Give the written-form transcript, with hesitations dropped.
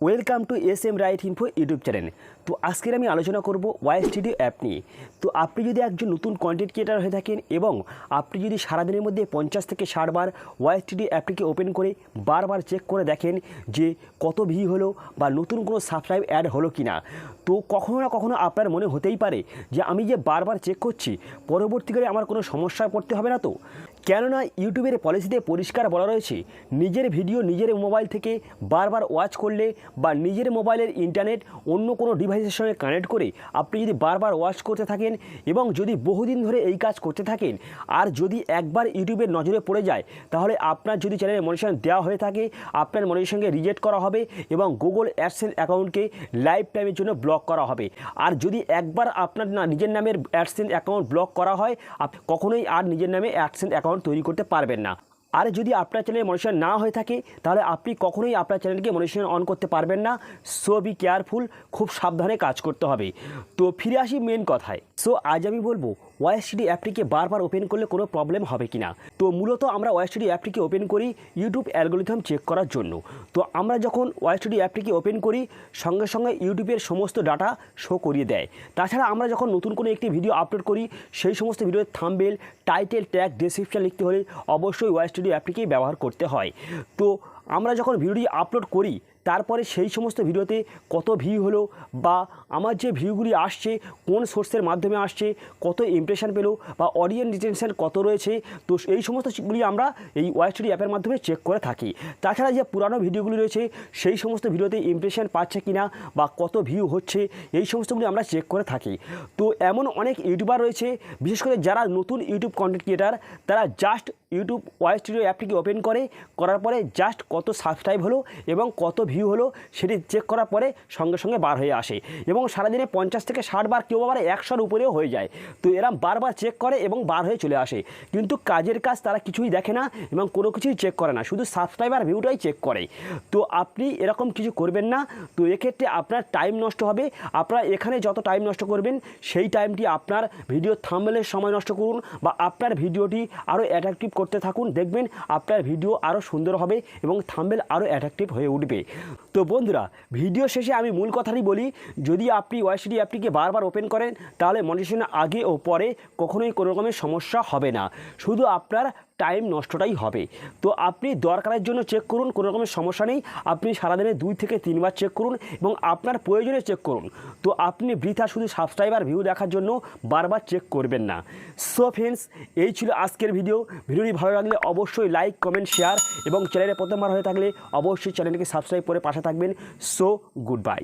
Welcome to SM right info YouTube channel. তো আজকের আমি আলোচনা করব ওয়াই স্টুডিও অ্যাপ নিয়ে। তো আপনি যদি একজন নতুন কন্টেন্ট ক্রিয়েটার হয়ে থাকেন এবং আপনি যদি সারাদিনের মধ্যে 50 থেকে 60 বার ওয়াই স্টুডিও অ্যাপটিকে ওপেন করে বারবার চেক করে দেখেন যে কত ভিউ হলো বা নতুন কোনো সাবস্ক্রাইব অ্যাড হলো কি না, তো কখনো না কখনো আপনার মনে হতেই পারে যে আমি যে বারবার চেক করছি পরবর্তীকালে আমার কোনো সমস্যায় পড়তে হবে না তো। কেননা ইউটিউবের পলিসিতে পরিষ্কার বলা রয়েছে নিজের ভিডিও নিজের মোবাইল থেকে বারবার ওয়াচ করলে বা নিজের মোবাইলের ইন্টারনেট অন্য কোনো ডিভাইসের সঙ্গে কানেক্ট করে আপনি যদি বারবার ওয়াচ করতে থাকেন এবং যদি বহুদিন ধরে এই কাজ করতে থাকেন আর যদি একবার ইউটিউবের নজরে পড়ে যায় তাহলে আপনার যদি চ্যানেলে মনিটাইজেশন দেওয়া হয়ে থাকে আপনার মনিটাইজেশনকে রিজেক্ট করা হবে এবং গুগল অ্যাডসেন্স অ্যাকাউন্টকে লাইফ টাইমের জন্য ব্লক করা হবে। আর যদি একবার আপনার নিজের নামের অ্যাডসেন্স অ্যাকাউন্ট ব্লক করা হয় আপনি কখনোই আর নিজের নামে অ্যাডসেন্স অ্যাকাউন্ট তৈরি করতে পারবেন না। আর যদি আপনার চ্যানেলে মনিটাইজেশন না হয়ে থাকে তাহলে আপনি কখনোই আপনার চ্যানেলকে মনিটাইজেশন অন করতে পারবেন না। সো বি কেয়ারফুল, খুব সাবধানে কাজ করতে হবে। তো ফিরে আসি মেন কথায়। সো আজ আমি বলবো ওয়াই স্টুডিও অ্যাপটিকে বারবার ওপেন করলে কোনো প্রবলেম হবে কি না। তো মূলত আমরা ওয়াই স্টুডিও অ্যাপটিকে ওপেন করি ইউটিউব অ্যালগোরিথম চেক করার জন্য। তো আমরা যখন ওয়াই স্টুডিও অ্যাপটিকে ওপেন করি সঙ্গে সঙ্গে ইউটিউবের সমস্ত ডাটা শো করিয়ে দেয়। তাছাড়া আমরা যখন নতুন কোনো একটি ভিডিও আপলোড করি সেই সমস্ত ভিডিওর থাম্বনেল, টাইটেল, ট্যাগ, ডেসক্রিপশন লিখতে হলে অবশ্যই ওয়াই স্টুডিও অ্যাপটিকেই ব্যবহার করতে হয়। তো আমরা যখন ভিডিওটি আপলোড করি তারপরে সেই সমস্ত ভিডিওতে কত ভিউ হলো বা আমার যে ভিউগুলি আসছে কোন সোর্সের মাধ্যমে আসছে, কত ইমপ্রেশন পেলো বা অডিয়েন্স রিটেনশন কত রয়েছে, তো এই সমস্তগুলি আমরা এই ওয়াই স্টুডিও অ্যাপের মাধ্যমে চেক করে থাকি। তাছাড়া যে পুরানো ভিডিওগুলি রয়েছে সেই সমস্ত ভিডিওতে ইমপ্রেশন পাচ্ছে কিনা বা কত ভিউ হচ্ছে এই সমস্তগুলি আমরা চেক করে থাকি। তো এমন অনেক ইউটিউবার রয়েছে বিশেষ করে যারা নতুন ইউটিউব কন্টেন্ট ক্রিয়েটার তারা জাস্ট ইউটিউব ওয়াই স্টুডিও অ্যাপটিকে ওপেন করার পরে জাস্ট কত সাবস্ক্রাইব হলো এবং কত ভিউ হলো সেটি চেক করার পরে সঙ্গে সঙ্গে বার হয়ে আসে এবং সারাদিনে 50 থেকে 60 বার, কেউ আবার 100-র উপরেও হয়ে যায়। তো এরা বারবার চেক করে এবং বার হয়ে চলে আসে, কিন্তু কাজের কাজ তারা কিছুই দেখে না এবং কোনো কিছুই চেক করে না, শুধু সাবস্ক্রাইবার ভিউটাই চেক করে। তো আপনি এরকম কিছু করবেন না। তো এক্ষেত্রে আপনার টাইম নষ্ট হবে। আপনারা এখানে যত টাইম নষ্ট করবেন সেই টাইমটি আপনার ভিডিও থাম্বনেলের সময় নষ্ট করুন বা আপনার ভিডিওটি আরও অ্যাট্রাকটিভ করতে থাকুন, দেখবেন আপনার ভিডিও আরও সুন্দর হবে এবং থাম্বনেল আরও অ্যাট্রাকটিভ হয়ে উঠবে। তো বন্ধুরা, ভিডিও শেষে আমি মূল কথাটি বলি, যদি আপনি ওয়াই স্টুডিও অ্যাপটিকে বারবার ওপেন করেন তাহলে মনিটাইজেশনের আগে ও পরে কখনোই কোনো রকমের সমস্যা হবে না, শুধু আপনার টাইম নষ্টটাই হবে। তো আপনি দরকারের জন্য চেক করুন, কোনো রকমের সমস্যা নেই। আপনি সারাদিনে 2 থেকে 3 বার চেক করুন এবং আপনার প্রয়োজনে চেক করুন। তো আপনি বৃথা শুধু সাবস্ক্রাইবার ভিউ দেখার জন্য বারবার চেক করবেন না। সো ফ্রেন্ডস, এই ছিল আজকের ভিডিওটি ভালো লাগলে অবশ্যই লাইক, কমেন্ট, শেয়ার এবং চ্যানেলে প্রথমবার হয়ে থাকলে অবশ্যই চ্যানেলটিকে সাবস্ক্রাইব করে পাশে থাকবেন। So good bye.